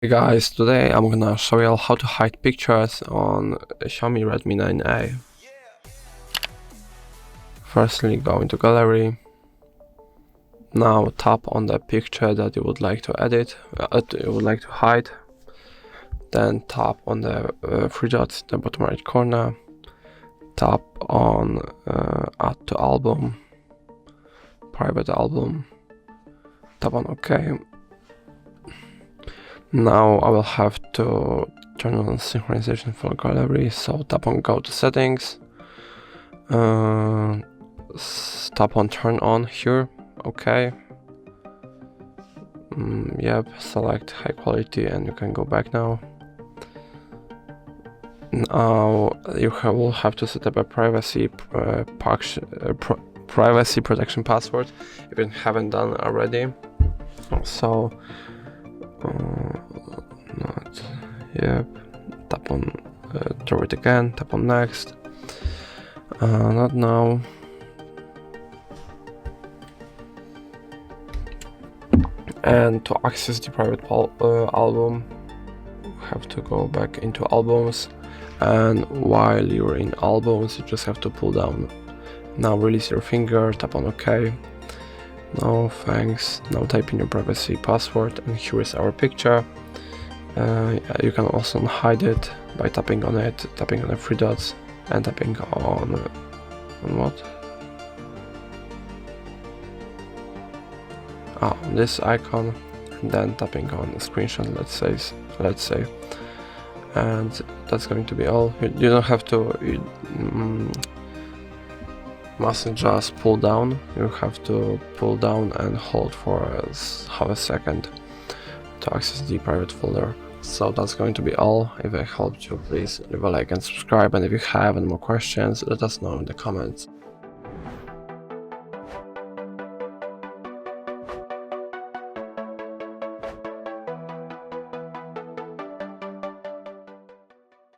Hey guys, today I'm gonna show you how to hide pictures on Xiaomi Redmi 9A. Firstly, go into gallery. Now tap on the picture that you would like to edit, you would like to hide. Then tap on the three dots in the bottom right corner. Tap on add to album, private album. Tap on OK. Now I will have to turn on synchronization for gallery, so tap on go to settings, tap on turn on here, okay. Yep, select high quality and you can go back now. Now you will have to set up a privacy protection password if you haven't done already. So not yep, tap on throw it again, tap on next, not now, and to access the private album you have to go back into albums, and while you're in albums you just have to pull down. Now release your finger, tap on OK. No thanks. Now type in your privacy password, and here is our picture. You can also hide it by tapping on it, tapping on the three dots, and tapping on what? On this icon, and then tapping on the screenshot. Let's say, and that's going to be all. You don't have to. Mustn't just pull down, you have to pull down and hold for half a second to access the private folder. So that's going to be all. If I helped you, please leave a like and subscribe, and if you have any more questions, let us know in the comments.